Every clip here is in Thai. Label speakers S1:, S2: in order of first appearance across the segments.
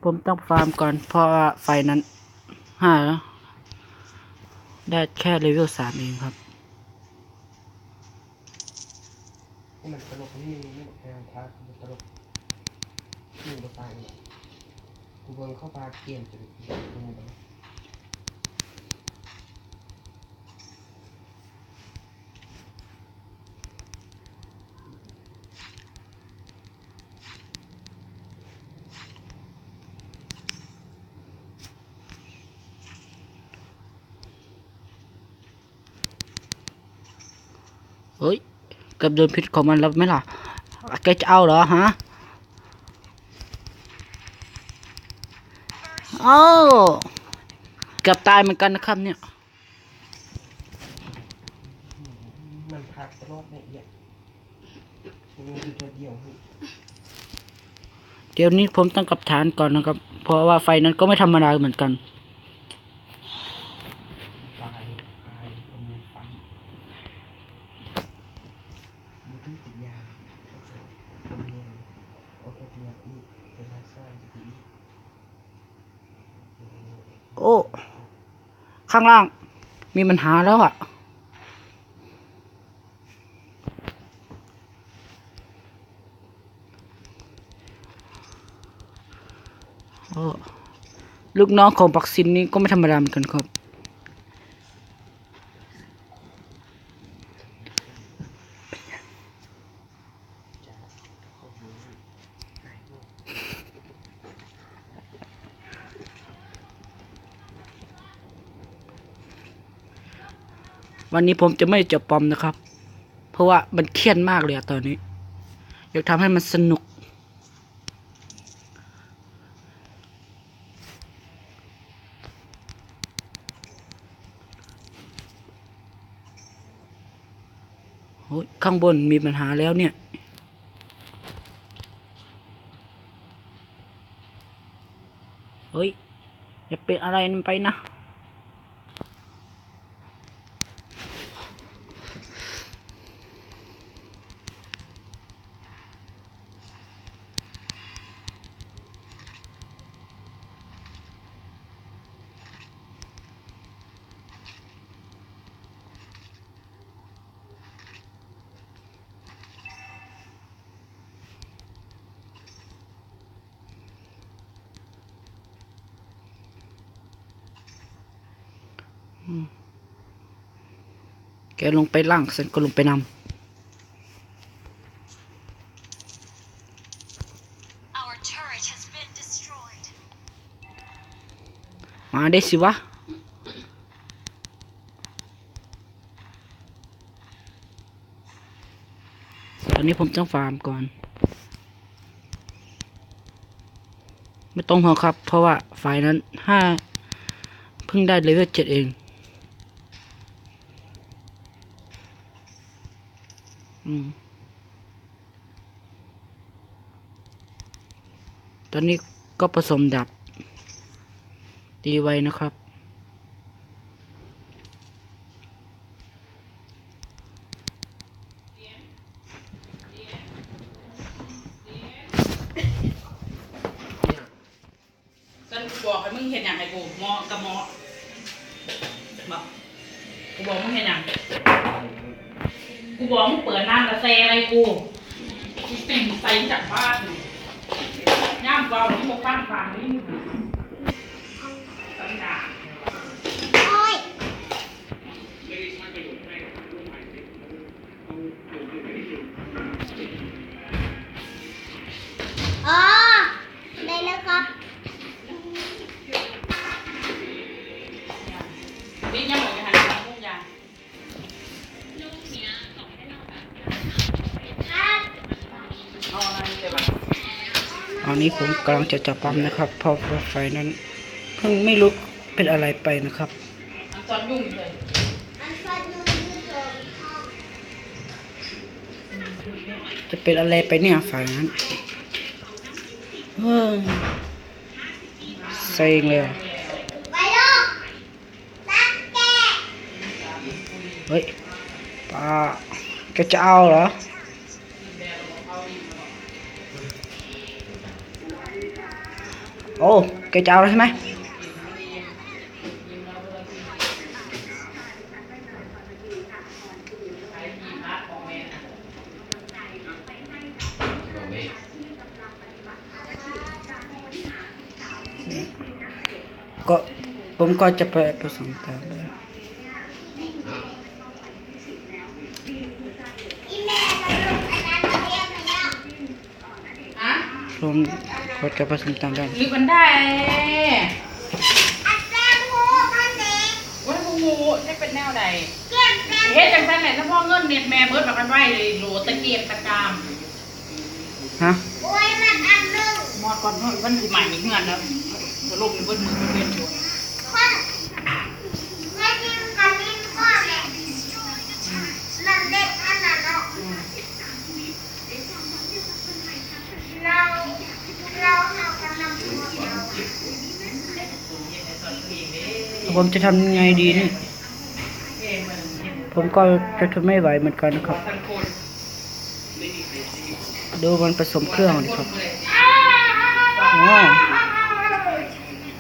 S1: ผมต้องฟาร์มก่อนเพราะว่าไฟนั้นได้แค่เลเวล3เองครับ
S2: มันตลกนี่ไม่บอกแพงพามันตลกนี่มาตายเนี่ยกูเบิ่งเข้าพาเกมจนดูไป
S1: เฮ้ยเกือบโดนพิษของมันแล้วไหมล่ะแกจะเอาเหรอฮะโอ้เกือบตายเหมือนกันนะครับเนี่ย
S2: มันพักตลอดในเอียดมันมีตัวเดียว
S1: เดี๋ยวนี้ผมต้องกลับฐานก่อนนะครับเพราะว่าไฟนั้นก็ไม่ธรรมดาเหมือนกัน
S2: ตายคนมีฟันมันต้องติดยาคนเรียนโอเคเดียวอีกเป็นลายสร้อยดี
S1: โอ้ข้างล่างมีปัญหาแล้วอ่ะโอ้ลูกน้องของปักซินนี่ก็ไม่ธรรมดาเหมือนกันครับวันนี้ผมจะไม่จับปอมนะครับเพราะว่ามันเครียดมากเลยอะตอนนี้อยากทำให้มันสนุกโอ้ยข้างบนมีปัญหาแล้วเนี่ยเฮ้ยอย่าเป็นอะไรมันไปนะแกลงไปล่างฉันก็ลงไปนำมาได้สิวะตอนนี้ผมต้องฟาร์มก่อนไม่ต้องห่วงครับเพราะว่าฝ่ายนั้นเพิ่งได้เลเวล7เองตอนนี้ก็ผสมดับตีไว้นะครับฉันบอกให้มึงเห็นอย่างไรกูมอกับมอบอกกูบอกมึงเห็นอย่างกูบอกมึงเปิดน้ำกระเซอะไรกูติ่งใส่จากบ้านย่ามเบาหรือโมก้านฟางนี่สัญญา
S3: อ๋อได้แล้วครับ
S1: วิ่งยังหมดจะหันมาพุ่งยาเอาอะไรเดี๋ยวตอนนี้ผมกำลังจะจับปั๊มนะครับเพราะไฟนั้นเพิ่งไม่รู้เป็นอะไรไปนะครับจอนยุ่งเลยจะเป็นอะไรไปเนี่ยไฟนั้นเซ็งเลยเฮ้ยป้าแกจะเอาเหรอ โอ้แกจะเอาแล้วใช่ไหมก็ผมก็จะไปผสมตามเลย
S3: อีแม่กับลูกอันนั้นเรียกมันแล้ว
S4: อะ
S1: ผมก็จะผสมตามได้
S4: ลึกมันได้
S3: อันแรกหูพันเด็ก
S4: ว่าถ้างูได้เป็นแนวใด
S3: เก็บแรก
S4: เฮ็ดจังซั่นแหละถ้าพ่อเงินเน็ตแม่เบิดแบบกันไว้เลยโหลตะเกียบตะกาม
S1: ฮะ
S3: โอ้ยมันอันหนึ่ง
S4: มอดก่อนมันสิใหม่อีกเงินแล้วจะลงเบิดมือเบิดเว้นอยู่
S3: คนไม่กินกับลิ้นก็แหละนั่นเด็กอันนั้นเนาะเราเอากำลังตัวเรา
S1: ผมจะทำยังไงดีนี่ ผมก็จะทนไม่ไหวเหมือนกันนะครับ
S4: ทั้งคน
S1: ดูมันผสมเครื่องก่อนครับอ๋อ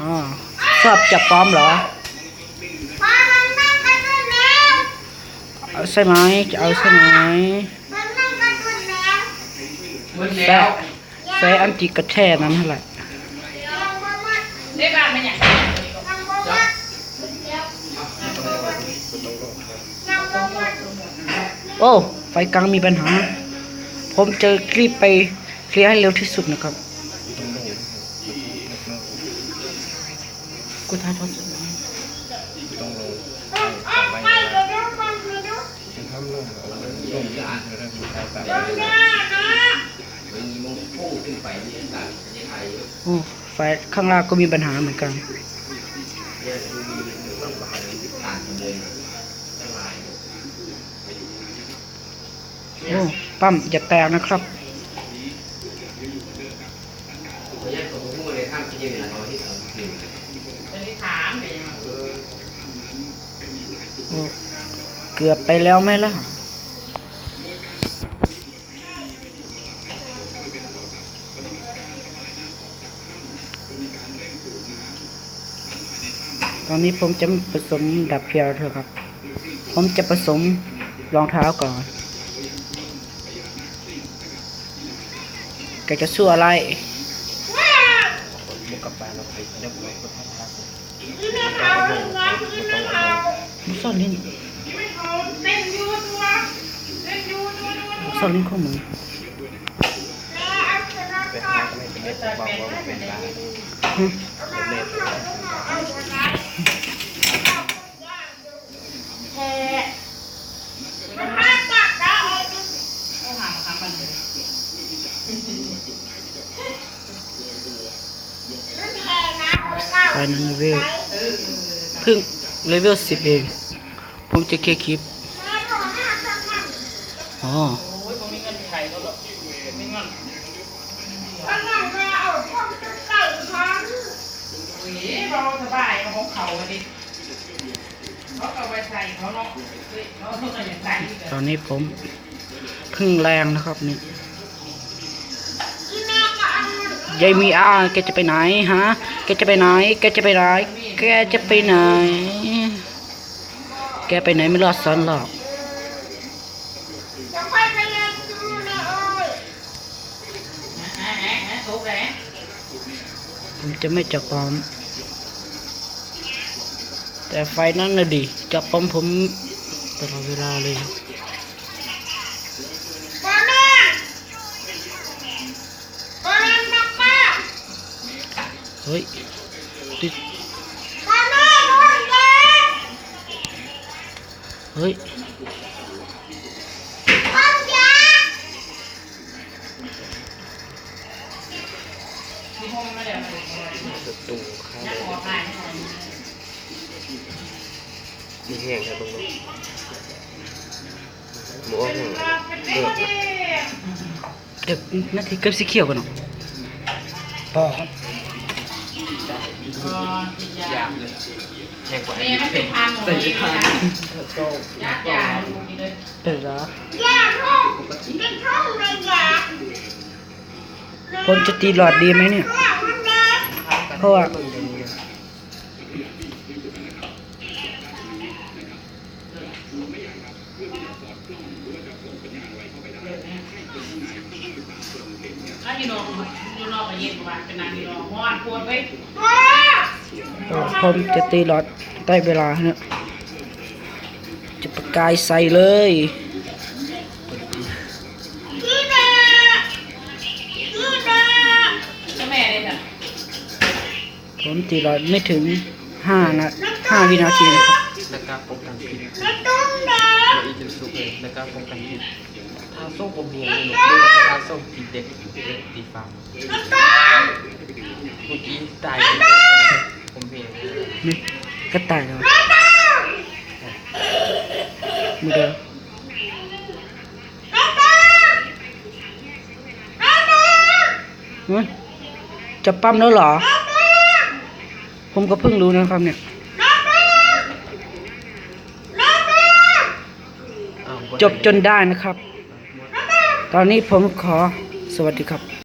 S1: อ๋อชอบจับปลอมเหรอ
S3: พอมันนั่งกันจนแล้ว
S1: เอาใช่ไหมจะเอาใช่ไหม
S3: มันนั่งกันจนแล้ว
S4: เบิดแล้ว
S1: ใส่อันติกระแท่นั้นเท่าไหร่
S3: ยังบ่หมด
S4: ได้บ้านมันหยัง
S3: ยังบ่หมดยังบ่หมด
S1: โอ้ไฟกลางมีปัญหา ผมจะรีบไปเคลียร์ให้เร็วที่สุดนะครับกูทายทอดสด
S3: ไปเดี๋ยวดูก่อนไปดูดูหน้านะ
S1: โอ้ไฟข้างล่างก็มีปัญหาเหมือนกันโอ้ปั๊มอย่าแตกนะครับ
S4: จะได้ถามเลย
S1: โอ้เกือบไปแล้วไหมล่ะตอนนี้ผมจะผสมดับเพียวเถอะครับ ผมจะผสมรองเท้าก่อนแกจะสู้อะไร
S2: บุกกลับไปเราไปเรียบร้อยก็ทักทัก
S3: ที่ไม่เขาไงที่ไม่เขา
S1: มุซ่อนลิ้น
S4: เต้นยูตัวเต้นยูตัว
S1: มุซ่อนลิ้นข้อมือ
S3: แม่เอาเสื้อ
S2: ไป
S3: ก่อ
S2: หาน ก็ไม่เป็นไรบอกว่ามันเป็นร้าน
S1: ฮึ
S4: แท้
S3: มันมาจากได้
S4: ต้องหามาทำมันเลย
S3: มันแพงนะโอ้ยเก้า
S1: ไฟนั้นเลเวลเพิ่งเลเวล10เอง ผมจะเคลียร์คลิป
S3: แม่บอกให้เอาสักหน่อย
S1: อ๋อ
S4: โอ้ยผมมีเงินไทยก็แบบมีเงิน
S3: สักหน่อยแม่เอาพวกตุ๊กไก่ฉัน
S4: อุ้ยเราสบายเอาของเขาดิเขาเอาไปใส่เขาเนาะเขาต้องอะไรอย่างไร
S1: ตอนนี้ผมเพิ่งแรงนะครับนี่
S3: ที่แม่ก็เอาเงิน
S1: ยายมีอาแกจะไปไหนฮะ แกจะไปไหน แกจะไปไหน แกจะไปไหน แกไปไหนไม่รอดซ้อนหรอก
S3: เดี๋ยวค่อยไปเรียนดูแม่เอ้ย
S4: ทุกเลย
S1: ผมจะไม่จับปอม แต่ไฟนั้นน่ะดิจับปอมผมตลอดเวลาเลย
S3: พ่อแม่พ่อแม่นักป้า
S1: เฮ้ยติด
S3: พ่อแม่พ่อแม่
S1: เฮ้ย
S3: พ่อแม่
S4: ที่ห้องไม่ได้เอาไป
S2: ประตูข้าง
S4: ยักษ์ออกไป
S2: มีแห้งครับตรงนี้หมูแห้ง
S4: เป็นเด็ก
S1: เดี๋ยวนาทีเก็บสีเขียวกันเนาะปอครับ
S2: ยากเลยแห้งกว่า
S4: เมย์มันเป็นพันหมดเลยยักษ์ยาดูดีเลย
S1: เป็นเหรอ
S3: อย่าพ่อเป็นพ่อเลยอย่า
S1: ผมจะตีหลอดดีไหมเนี่ย
S3: แม่มันเด็ก
S2: ข้าวกัน
S1: เพราะว่า
S2: เบิ่งเดี๋ยวนี้นะ
S4: ถ้าอยู่นอกก็เย็นกว่าเป็นนางอยู่นอกฮ้อนปวดไว้
S1: ผมจะตีหลอดได้เวลาเนี่ยจะประกายใส่เลย
S3: พี่แม่พี่แม่
S4: เจ้าแม่เลยจ้ะ
S1: ผมตีหลอดไม่ถึง5 วินาทีนะครับ
S2: แล้วก็ป้องกันพิษ
S3: ไม่ต้องแม่
S2: ตัวอีจนสุกเลยแล้วก็ป้องกันพิษถ้าส้มผมเบียร์หนูด้วยถ้าส้มตีเด็กตีฟาร์ม
S3: ไม่ต้อง
S2: เมื่อกี้ตายผมเบียร์
S1: นี่ก็ตายแล้ว
S3: ไม่ต้อง
S1: มือเดิม
S3: ไม่ต้องไม่ต้อง
S1: เฮ้ยจะปั๊มแล้วเหรอ ผมก็เพิ่งรู้นะครับเนี่ย จบจนได้นะครับ ตอนนี้ผมขอสวัสดีครับ